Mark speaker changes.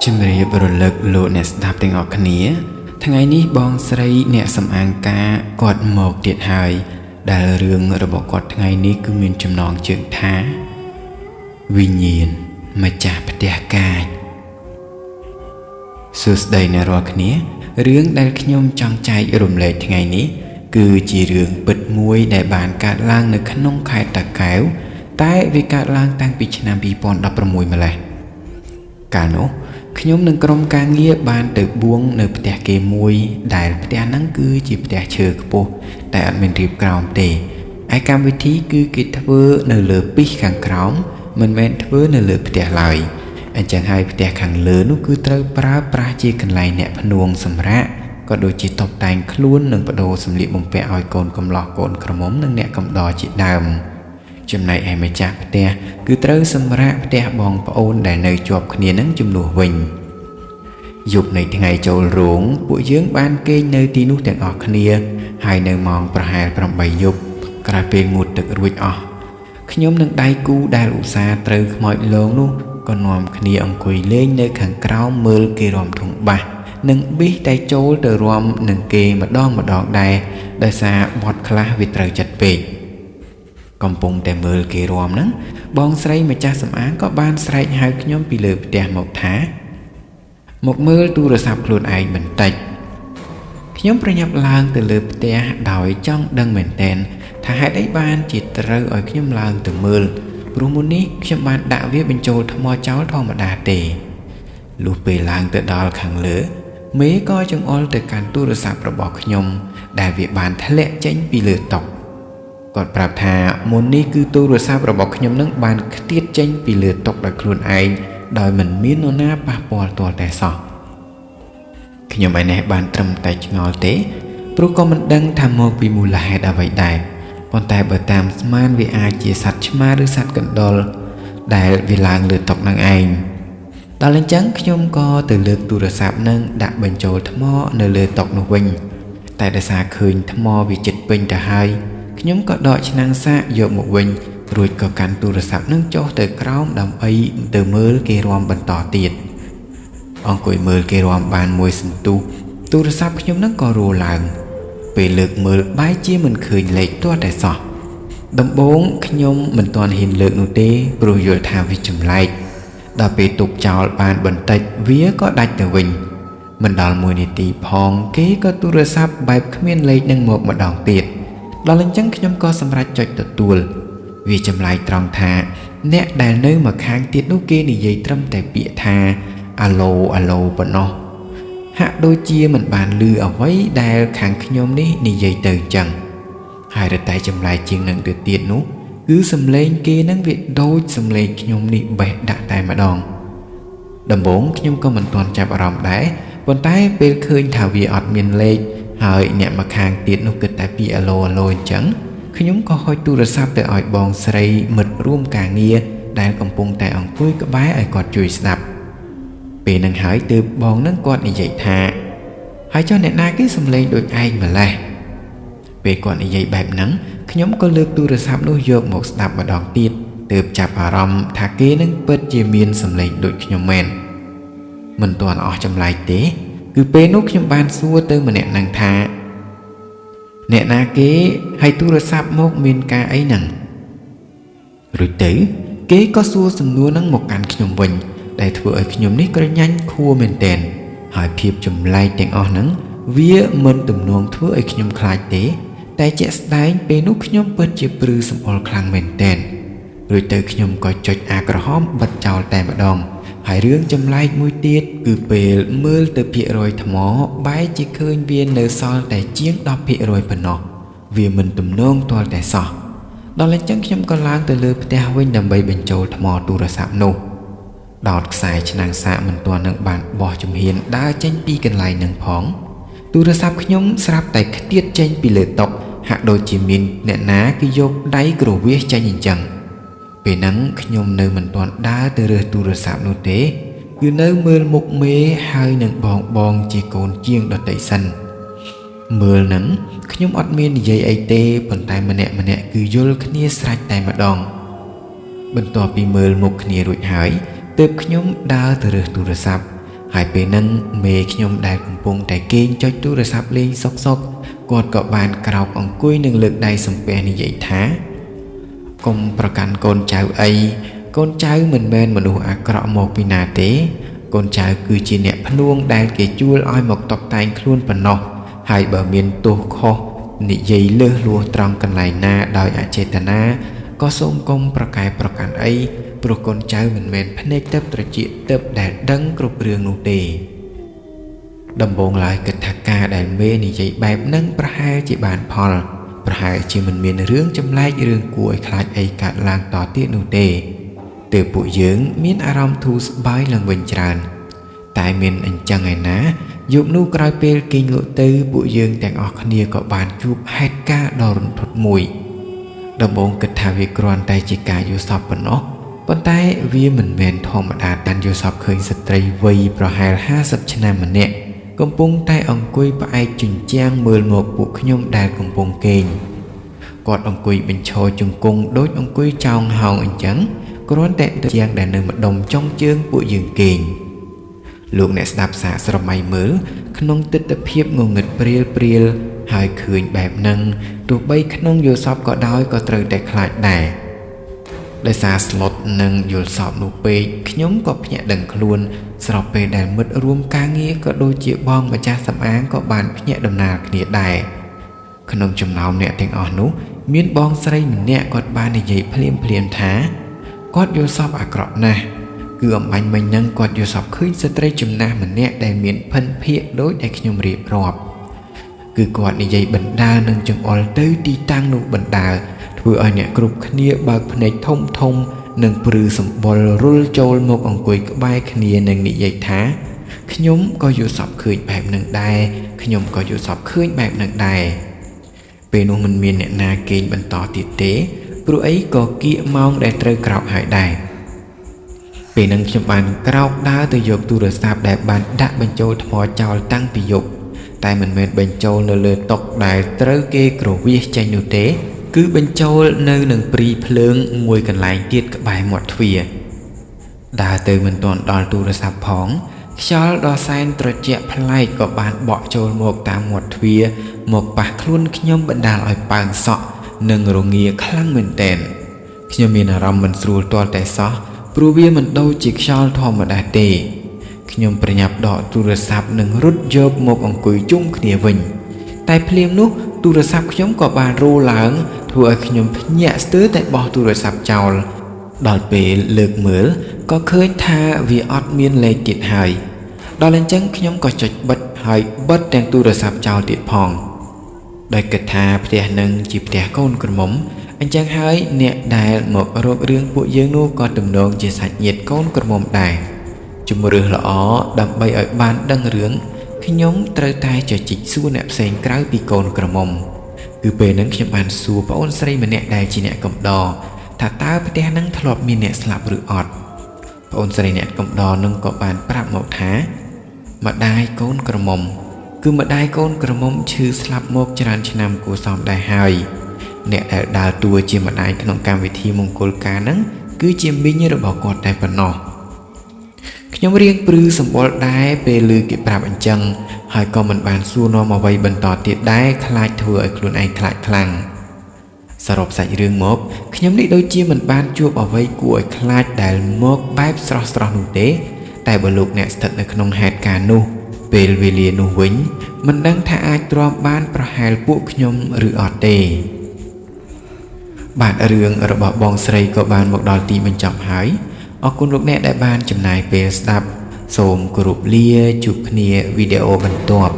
Speaker 1: ជំរាបរលឹកលោកអ្នកស្ដាប់ទាំងអស់គ្នាថ្ងៃនេះបងស្រីអ្នកសំអាងការគាត់មកទៀតហើយដែលរឿងរបស់គាត់ថ្ងៃនេះគឺមានចំណងជើងថាវិញ្ញាណម្ចាស់ផ្ទះកាចសួស្តីអ្នករាល់គ្នារឿងដែលខ្ញុំចង់ចែករំលែកថ្ងៃនេះគឺជារឿងពិតមួយដែលបានកើតឡើងនៅក្នុងខេត្តតាកែវតែវាកើតឡើងតាំងពីឆ្នាំ2016ម្លេះកាលនោះខ្ញុំនិងក្រុមការងារបានទៅបួងនៅផ្ទះគេមួយដែលផ្ទះហ្នឹងគឺជាផ្ទះឈើខ្ពស់តែអត់មានរៀបក្រោមទេឯកម្មវិធីគឺគេធ្វើនៅលើពីសខាងក្រោមមិនមែនធ្វើនៅលើផ្ទះឡើយអញ្ចឹងហើយផ្ទះខាងលើនោះគឺត្រូវប្រើប្រាស់ជាកន្លែងអ្នកភ្នួងសម្រាកក៏ដូចជាតុបតែងខ្លួននិងបដូរសម្លៀកបំពាក់ឲ្យកូនកំលោះកូនក្រមុំនិងអ្នកកំដរជាដើមចំណែកឯម្ចាស់ផ្ទះគឺត្រូវសម្រាកផ្ទះបងប្អូនដែលនៅជាប់គ្នានឹងជំនួសវិញយប់នៃថ្ងៃចូលរោងពួកយើងបានគេងនៅទីនោះទាំងអស់គ្នាហើយនៅម៉ោងប្រហែល8យប់ក្រោយពេលងូតទឹករួចអស់ខ្ញុំនិងដៃគូដែលឧស្សាហ៍ត្រូវខ្មោចលងនោះក៏នាំគ្នាអង្គុយលេងនៅខាងក្រោមមើលគេរាំធុងបាសនិងប៊ីសតែចូលទៅរាំនឹងគេម្ដងដែរដោយសារបត់ខ្លះវាត្រូវចិត្តពេកកំពុងតែមើលគេរាំហ្នឹងបងស្រីម្ចាស់សំអាងក៏បានស្រែកហៅខ្ញុំពីលើផ្ទះមកថាមកមើលទូរស័ព្ទខ្លួនឯងបន្តិចខ្ញុំប្រញាប់ឡើងទៅលើផ្ទះដោយចង់ដឹងមែនទែនថាហេតុអីបានជាត្រូវឲ្យខ្ញុំឡើងទៅមើលព្រោះមុននេះខ្ញុំបានដាក់វាបញ្ចូលថ្មចោលធម្មតាទេលុះពេលឡើងទៅដល់ខាងលើមេក៏ចង្អុលទៅកាន់ទូរស័ព្ទរបស់ខ្ញុំដែលវាបានធ្លាក់ចេញពីលើតុគាត់ប្រាប់ថាមុននេះគឺទូរស័ព្ទរបស់ខ្ញុំនឹងបានខ្ទាតចេញពីលើតុដោយខ្លួនឯងដោយមិនមាននរណាប៉ះពាល់ទាល់តែសោះខ្ញុំឯនេះបានត្រឹមតែឆ្ងល់ទេព្រោះក៏មិនដឹងថាមកពីមូលហេតុអ្វីដែរប៉ុន្តែបើតាមស្មានវាអាចជាសត្វឆ្មាឬសត្វកណ្ដុរដែលវាឡើងលើតុនឹងឯងដល់អញ្ចឹងខ្ញុំក៏ទៅលើកទូរស័ព្ទនឹងដាក់បញ្ចូលថ្មនៅលើតុនោះវិញតែដោយសារឃើញថ្មវាជិតពេញទៅហើយខ្ញុំក៏ដកឆ្នាំងសាកយកមកវិញរួចក៏កាន់ទូរស័ព្ទនឹងចុះទៅក្រោមដើម្បីទៅមើលគេរាំបន្តទៀតអង្គុយមើលគេរាំបានមួយសន្ទុះទូរស័ព្ទខ្ញុំនឹងក៏រោឡើងពេលលើកមើលបែរជាមិនឃើញលេខទាល់តែសោះដំបូងខ្ញុំមិនទាន់ហ៊ានលើកនោះទេព្រោះយល់ថាវាចម្លែកដល់ពេលទុកចោលបានបន្តិចវាក៏ដាច់ទៅវិញមិនដល់1នាទីផងគេក៏ទូរស័ព្ទបែបគ្មានលេខនឹងមកម្ដងទៀតដល់អញ្ចឹងខ្ញុំក៏សម្រេចចុចទទួលវាចម្លែកត្រង់ថាអ្នកដែលនៅមកខាងទៀតនោះគេនិយាយត្រឹមតែពាក្យថាអាឡូប៉ុណ្ណោះហាក់ដូចជាមិនបានឮអ្វីដែលខាងខ្ញុំនេះនិយាយទៅអញ្ចឹងហើយរតែចម្លែកជាងនឹងទៅទៀតនោះគឺសំឡេងគេនឹងវាដូចសំឡេងខ្ញុំនេះបេះដាក់តែម្ដងដំបូងខ្ញុំក៏មិនទាន់ចាប់អារម្មណ៍ដែរប៉ុន្តែពេលឃើញថាវាអត់មានលេខហើយអ្នកមកខាងទៀតនោះគិតតែពីអាឡូអញ្ចឹងខ្ញុំក៏ហុចទូរស័ព្ទទៅឲ្យបងស្រីមិត្តរួមការងារដែលកំពុងតែអង្គុយក្បែរឲ្យគាត់ជួយស្ដាប់ពេលនឹងហើយទើបបងនឹងគាត់និយាយថាហើយចុះអ្នកណាគេសំឡេងដូចឯងម្លេះពេលគាត់និយាយបែបហ្នឹងខ្ញុំក៏លើកទូរស័ព្ទនោះយកមកស្ដាប់ម្ដងទៀតទើបចាប់អារម្មណ៍ថាគេនឹងពិតជាមានសំឡេងដូចខ្ញុំមែនមិនទាន់អស់ចម្លែកទេគឺពេលនោះខ្ញុំបានសួរទៅម្នាក់នឹងថាអ្នកណាគេហើយទូរស័ព្ទមកមានការអីហ្នឹងរួចទៅគេក៏សួរសំណួរហ្នឹងមកកាន់ខ្ញុំវិញដែលធ្វើឲ្យខ្ញុំនេះក្រញាញ់ខួរមែនទែនហើយភាពចម្លែកទាំងអស់ហ្នឹងវាមិនទំនងធ្វើឲ្យខ្ញុំខ្លាចទេតែជាក់ស្ដែងពេលនោះខ្ញុំពិតជាព្រឺសម្អល់ខ្លាំងមែនទែនរួចទៅខ្ញុំក៏ចុចអាក្រហមបិទចោលតែម្ដងហើយរឿងចម្លែកមួយទៀតគឺពេលមើលទៅភាគរយថ្មបែរជាឃើញវានៅសល់តែជាង 10% ប៉ុណ្ណោះវាមិនទំនងទាល់តែសោះដល់អញ្ចឹងខ្ញុំក៏ឡើងទៅលើផ្ទះវិញដើម្បីបញ្ចូលថ្មទូរស័ព្ទនោះដោតខ្សែឆ្នាំងសាកមិនទាន់នឹងបានបោះជំហានដើរចេញពីកន្លែងនឹងផងទូរស័ព្ទខ្ញុំស្រាប់តែខ្ទាតចេញពីលើតុហាក់ដូចជាមានអ្នកណាគេយកដៃគ្រវាសចេញអញ្ចឹងពេលហ្នឹងខ្ញុំនៅមិនទាន់ដើរទៅរើសទូរស័ព្ទនោះទេគឺនៅមើលមុខមេហើយនឹងបងជាកូនជាងដតីសិនមើលហ្នឹងខ្ញុំអត់មាននិយាយអីទេប៉ុន្តែម្នាក់គឺយល់គ្នាស្រេចតែម្ដង បន្ទាប់ពីមើលមុខគ្នារួចហើយទើបខ្ញុំដើរទៅរើសទូរស័ព្ទហើយពេលហ្នឹងមេខ្ញុំដែលកំពុងតែគេងចុចទូរស័ព្ទលេងសុកគាត់ក៏បានក្រោកអង្គុយនឹងលើកដៃសំពះនិយាយថាកុំប្រកាន់កូនចៅអីកូនចៅមិនមែនមនុស្សអាក្រក់មកពីណាទេកូនចៅគឺជាអ្នកភ្នួងដែលគេជួលឲ្យមកតុបតែងខ្លួនប៉ុណ្ណោះហើយបើមានទោសខុសនិយាយលើសលួសត្រង់កន្លែងណាដោយអចេតនាក៏សូមកុំប្រកែប្រកាន់អីព្រោះកូនចៅមិនមែនភ្នែកទៅត្រចៀកទៅដែលដឹងគ្រប់រឿងនោះទេដំបូងឡើយគិតថាការដែលមេនិយាយបែបហ្នឹងប្រហែលជាបានផលប្រហែលជាមិនមានរឿងចម្លែករឿងគួរឲ្យខ្លាចអីកើតឡើងតទៀតនោះទេទើបពួកយើងមានអារម្មណ៍ធូរស្បើយឡើងវិញច្រើនតែមានអញ្ចឹងឯណាយប់នោះក្រោយពេលគេងលក់ទៅពួកយើងទាំងអស់គ្នាក៏បានជួបហេតុការណ៍ដ៏រន្ធត់មួយដំបូងគិតថាវាគ្រាន់តែជាការយល់សប្តិប៉ុណ្ណោះប៉ុន្តែវាមិនមែនធម្មតាបានយល់សប្តិឃើញស្ត្រីវ័យប្រហែល50ឆ្នាំម្នាក់កំពុងតែអង្គុយផ្អែកជញ្ជាំងមើលមកពួកខ្ញុំដែលកំពុងគេងគាត់អង្គុយបញ្ឈរជង្គង់ដូចអង្គុយចោងហោងអញ្ចឹងគ្រាន់តែជាងដែលនៅម្ដុំចុងជើងពួកយើងគេងលោកអ្នកស្ដាប់សាកស្រមៃមើលក្នុងទិដ្ឋភាពងងឹតព្រាលហើយឃើញបែបហ្នឹងទោះបីក្នុងយល់សប្តិក៏ដោយក៏ត្រូវតែខ្លាចដែរដោយសារស្លុតនិងយល់សប្តិនោះពេកខ្ញុំក៏ភ្ញាក់ដឹងខ្លួនស្របពេលដែលមិត្តរួមការងារក៏ដូចជាបងម្ចាស់សម្អាងក៏បានភ្ញាក់ដំណើរគ្នាដែរក្នុងចំណោមអ្នកទាំងអស់នោះមានបងស្រីម្នាក់គាត់បាននិយាយភ្លាមថាគាត់យល់សប្តិអាក្រក់ណាស់គឺអំបញ្ញមិញហ្នឹងគាត់យល់សប្តិឃើញស្ត្រីចំណាស់ម្នាក់ដែលមានភិនភាកដូចដែលខ្ញុំរៀបរាប់គឺគាត់និយាយបណ្ដាលនឹងចង្អុលទៅទីតាំងនោះបណ្ដាលធ្វើឲ្យអ្នកគ្រប់គ្នាបើកភ្នែកធំនិងព្រឺសម្បុររុលចូលមកអង្គុយក្បែរគ្នានិងនិយាយថាខ្ញុំក៏យល់សប្តិឃើញបែបហ្នឹងដែរខ្ញុំក៏យល់សប្តិឃើញបែបហ្នឹងដែរពេលនោះមិនមានអ្នកណាគេងបន្តទៀតទេព្រោះអីក៏គៀកម៉ោងដែលត្រូវក្រោកហើយដែរពេលហ្នឹងខ្ញុំបានក្រោកដើរទៅយកទូរស័ព្ទដែលបានដាក់បញ្ចូលថ្មចោលតាំងពីយប់តែមិនមែនបញ្ចូលនៅលើតុដែលត្រូវគេគ្រវាសចេញនោះទេគឺបញ្ចូលនៅនឹងព្រីភ្លើងមួយកន្លែងទៀតក្បែរមាត់ទ្វារដើរទៅមិនទាន់ដល់ទូរស័ព្ទផងខ្យល់ដ៏សែនត្រជាក់ប្លែកក៏បានបក់ចូលមកតាមមាត់ទ្វារមកប៉ះខ្លួនខ្ញុំបណ្ដាលឲ្យប៉ើងសក់និងរងាខ្លាំងមែនទែនខ្ញុំមានអារម្មណ៍មិនស្រួលទាល់តែសោះព្រោះវាមិនដូចជាខ្យល់ធម្មតាទេខ្ញុំប្រញាប់ដកទូរស័ព្ទនិងរត់យកមកអង្គុយជុំគ្នាវិញតែភ្លាមនោះទូរស័ព្ទខ្ញុំក៏បានរោឡើងធ្វើឲ្យខ្ញុំភ្ញាក់ស្ទើរតែបោះទូរស័ព្ទចោលដល់ពេលលើកមើលក៏ឃើញថាវាអត់មានលេខទៀតហើយដល់អញ្ចឹងខ្ញុំក៏ចុចបិទហើយបិទទាំងទូរស័ព្ទចោលទៀតផងដោយគិតថាផ្ទះនឹងជាផ្ទះកូនក្រមុំអញ្ចឹងហើយអ្នកដែលមករករឿងពួកយើងនោះក៏ទំនងជាសាច់ញាតិកូនក្រមុំដែរជំរឿសល្អដើម្បីឲ្យបានដឹងរឿងខ្ញុំត្រូវតែចជីកសួរអ្នកផ្សេងក្រៅពីកូនក្រមុំគឺពេលហ្នឹងខ្ញុំបានសួរប្អូនស្រីម្នាក់ដែលជាអ្នកកំដរថាតើផ្ទះហ្នឹងធ្លាប់មានអ្នកស្លាប់ឬអត់ប្អូនស្រីអ្នកកំដរនឹងក៏បានប្រាប់មកថាម្ដាយកូនក្រមុំគឺម្ដាយកូនក្រមុំឈឺស្លាប់មកច្រើនឆ្នាំគួរសមដែរហើយអ្នកដែលដើរតួជាម្ដាយក្នុងកម្មវិធីមង្គលការហ្នឹងគឺជាមីងរបស់គាត់តែប៉ុណ្ណោះខ្ញុំរៀងព្រឺសម្បុរដែរពេលឮគេប្រាប់អញ្ចឹងហើយក៏មិនបានសួរនាំអ្វីបន្តទៀតដែរខ្លាចធ្វើឲ្យខ្លួនឯងខ្លាចខ្លាំងសរុបសាច់រឿងមកខ្ញុំនេះដូចជាមិនបានជួបអ្វីគួរឲ្យខ្លាចដែលមកបែបស្រស់នោះទេតែបើលោកអ្នកស្ថិតនៅក្នុងហេតុការណ៍នោះពេលវេលានោះវិញមិនដឹងថាអាចទ្រាំបានប្រហែលពួកខ្ញុំឬអត់ទេបាទរឿងរបស់បងស្រីក៏បានមកដល់ទីបញ្ចប់ហើយអរគុណលោកអ្នកដែលបានចំណាយពេលស្ដាប់សូមគោរពលាជួបគ្នាវីដេអូបន្ទាប់